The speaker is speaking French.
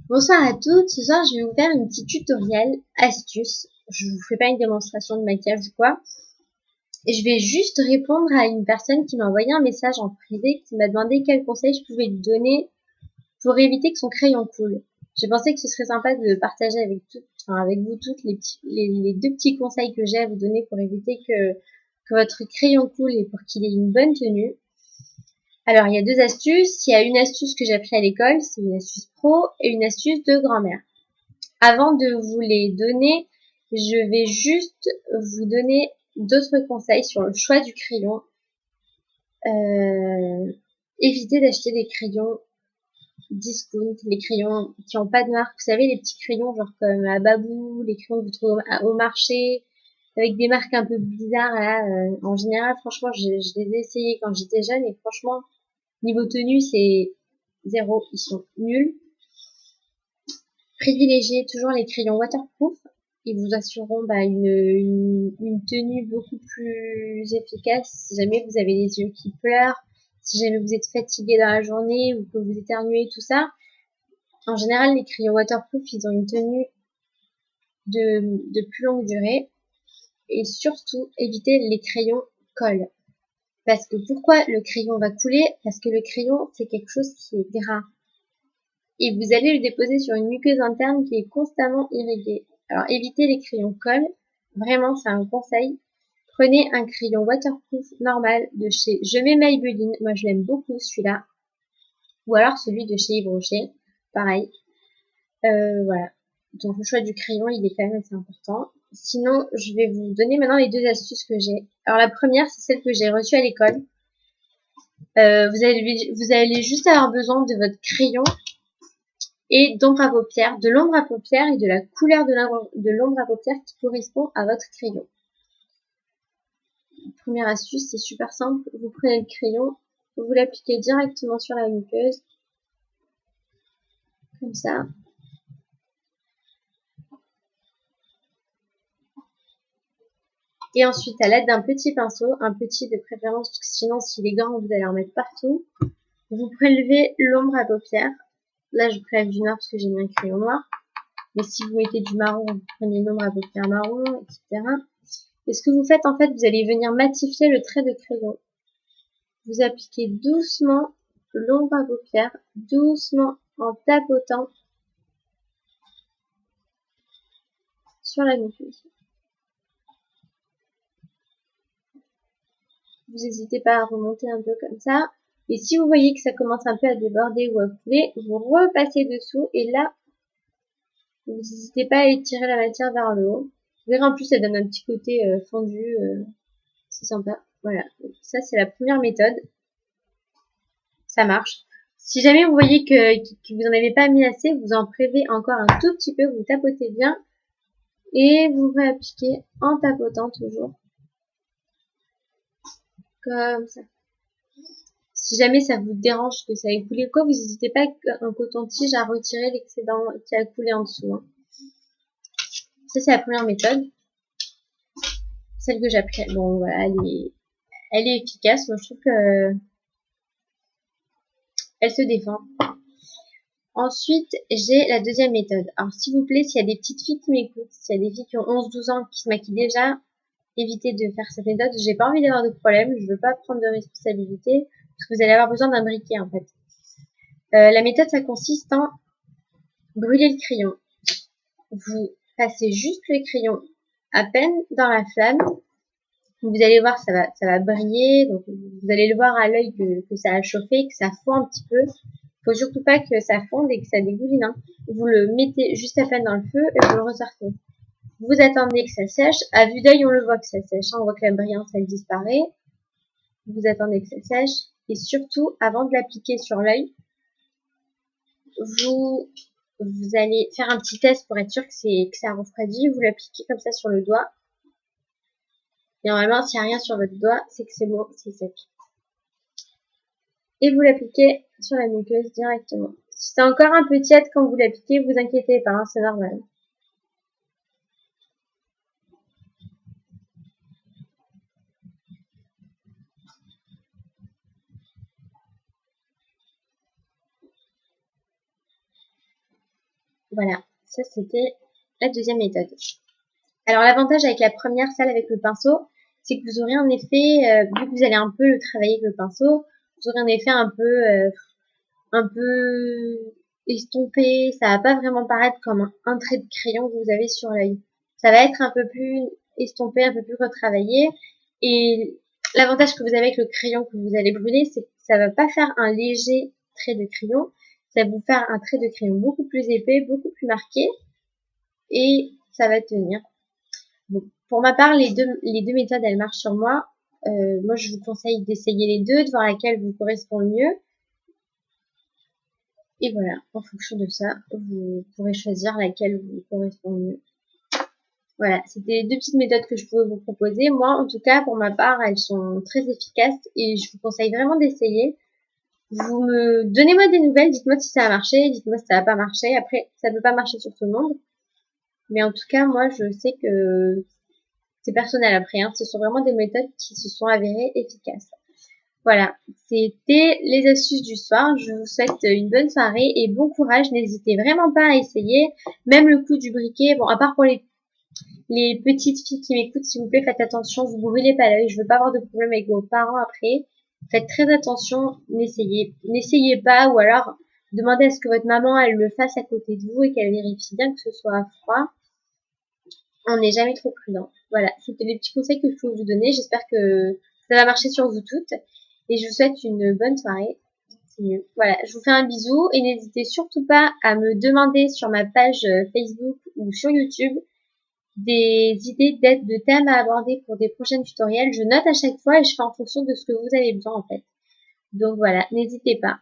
Bonsoir à toutes, ce soir je vais vous faire une petite tutoriel astuce. Je vous fais pas une démonstration de maquillage ou quoi. Et je vais juste répondre à une personne qui m'a envoyé un message en privé qui m'a demandé quel conseil je pouvais lui donner pour éviter que son crayon coule. J'ai pensé que ce serait sympa de partager avec vous toutes les deux petits conseils que j'ai à vous donner pour éviter que votre crayon coule et pour qu'il ait une bonne tenue. Alors, il y a deux astuces. Il y a une astuce que j'ai appris à l'école, c'est une astuce pro, et une astuce de grand-mère. Avant de vous les donner, je vais juste vous donner d'autres conseils sur le choix du crayon. Évitez d'acheter des crayons discount, les crayons qui n'ont pas de marque. Vous savez, les petits crayons genre comme à Babou, les crayons que vous trouvez au marché, avec des marques un peu bizarres là. En général, franchement, je les ai essayés quand j'étais jeune et franchement, niveau tenue, c'est zéro, ils sont nuls. Privilégiez toujours les crayons waterproof. Ils vous assureront une tenue beaucoup plus efficace si jamais vous avez les yeux qui pleurent, si jamais vous êtes fatigué dans la journée ou que vous éternuez, tout ça. En général, les crayons waterproof, ils ont une tenue de plus longue durée. Et surtout, évitez les crayons colle. Parce que pourquoi le crayon va couler? Parce que le crayon, c'est quelque chose qui est gras. Et vous allez le déposer sur une muqueuse interne qui est constamment irriguée. Alors évitez les crayons colle, vraiment c'est un conseil. Prenez un crayon waterproof normal de chez Je mets Maybelline, moi je l'aime beaucoup celui-là. Ou alors celui de chez Yves Rocher, pareil. Voilà. Donc le choix du crayon il est quand même assez important. Sinon je vais vous donner maintenant les deux astuces que j'ai. Alors la première c'est celle que j'ai reçue à l'école. Vous allez juste avoir besoin de votre crayon et d'ombre à paupières, de l'ombre à paupières et de la couleur de l'ombre à paupières qui correspond à votre crayon. Première astuce, c'est super simple. Vous prenez le crayon, vous l'appliquez directement sur la muqueuse, comme ça. Et ensuite, à l'aide d'un petit pinceau, un petit de préférence, parce que sinon, s'il est grand, vous allez en mettre partout. Vous prélevez l'ombre à paupières. Là, je prélève du noir parce que j'ai mis un crayon noir. Mais si vous mettez du marron, vous prenez l'ombre à paupières marron, etc. Et ce que vous faites, en fait, vous allez venir matifier le trait de crayon. Vous appliquez doucement l'ombre à paupières, doucement en tapotant sur la muqueuse. Vous n'hésitez pas à remonter un peu comme ça. Et si vous voyez que ça commence un peu à déborder ou à couler, vous repassez dessous et là, vous n'hésitez pas à étirer la matière vers le haut. Vous verrez en plus, ça donne un petit côté fondu, c'est sympa. Voilà, donc ça c'est la première méthode. Ça marche. Si jamais vous voyez que vous n'en avez pas mis assez, vous en prélevez encore un tout petit peu, vous tapotez bien et vous réappliquez en tapotant toujours comme ça. Si jamais ça vous dérange que ça ait coulé quoi, vous n'hésitez pas avec un coton-tige à retirer l'excédent qui a coulé en dessous. Hein. Ça c'est la première méthode, celle que j'apprends. Bon voilà, elle est efficace. Moi je trouve que elle se défend. Ensuite, j'ai la deuxième méthode. Alors, s'il vous plaît, s'il y a des petites filles qui m'écoutent, s'il y a des filles qui ont 11-12 ans qui se maquillent déjà, évitez de faire cette méthode. J'ai pas envie d'avoir de problème, je veux pas prendre de responsabilité, parce que vous allez avoir besoin d'un briquet, en fait. La méthode, ça consiste en brûler le crayon. Vous passez juste le crayon à peine dans la flamme. Vous allez voir, ça va briller. Donc, vous allez le voir à l'œil que ça a chauffé, que ça fond un petit peu. Faut surtout pas que ça fonde et que ça dégouline. Hein. Vous le mettez juste à peine dans le feu et vous le ressortez. Vous attendez que ça sèche. À vue d'œil, on le voit que ça sèche. Hein. On voit que la brillance, elle disparaît. Vous attendez que ça sèche. Et surtout, avant de l'appliquer sur l'œil, vous allez faire un petit test pour être sûr que ça refroidit. Vous l'appliquez comme ça sur le doigt. Et normalement, s'il n'y a rien sur votre doigt, c'est que c'est bon, c'est sec. Et vous l'appliquez sur la muqueuse directement. Si c'est encore un peu tiède quand vous l'appliquez, vous inquiétez pas, hein, c'est normal. Voilà, ça c'était la deuxième méthode. Alors l'avantage avec la première, celle avec le pinceau, c'est que vous aurez un effet, vu que vous allez un peu le travailler avec le pinceau, vous aurez un effet un peu estompé, ça va pas vraiment paraître comme un trait de crayon que vous avez sur l'œil. Ça va être un peu plus estompé, un peu plus retravaillé. Et l'avantage que vous avez avec le crayon que vous allez brûler, c'est que ça va pas faire un léger trait de crayon, ça va vous faire un trait de crayon beaucoup plus épais, beaucoup plus marqué, et ça va tenir. Bon, pour ma part, les deux méthodes, elles marchent sur moi. Moi, je vous conseille d'essayer les deux, de voir laquelle vous correspond le mieux. Et voilà, en fonction de ça, vous pourrez choisir laquelle vous correspond le mieux. Voilà, c'était les deux petites méthodes que je pouvais vous proposer. Moi, en tout cas, pour ma part, elles sont très efficaces et je vous conseille vraiment d'essayer. Vous me donnez-moi des nouvelles, dites-moi si ça a marché, dites-moi si ça n'a pas marché. Après, ça ne peut pas marcher sur tout le monde. Mais en tout cas, moi, je sais que c'est personnel après, hein. Ce sont vraiment des méthodes qui se sont avérées efficaces. Voilà, c'était les astuces du soir. Je vous souhaite une bonne soirée et bon courage. N'hésitez vraiment pas à essayer. Même le coup du briquet, bon, à part pour les petites filles qui m'écoutent, s'il vous plaît, faites attention. Vous brûlez pas l'œil. Je veux pas avoir de problème avec vos parents après. Faites très attention. N'essayez pas, ou alors demandez à ce que votre maman, elle le fasse à côté de vous et qu'elle vérifie bien que ce soit à froid. On n'est jamais trop prudent. Voilà, c'était les petits conseils que je peux vous donner. J'espère que ça va marcher sur vous toutes. Et je vous souhaite une bonne soirée. C'est mieux. Voilà, je vous fais un bisou et n'hésitez surtout pas à me demander sur ma page Facebook ou sur YouTube des idées d'aide de thèmes à aborder pour des prochains tutoriels. Je note à chaque fois et je fais en fonction de ce que vous avez besoin en fait. Donc voilà, n'hésitez pas.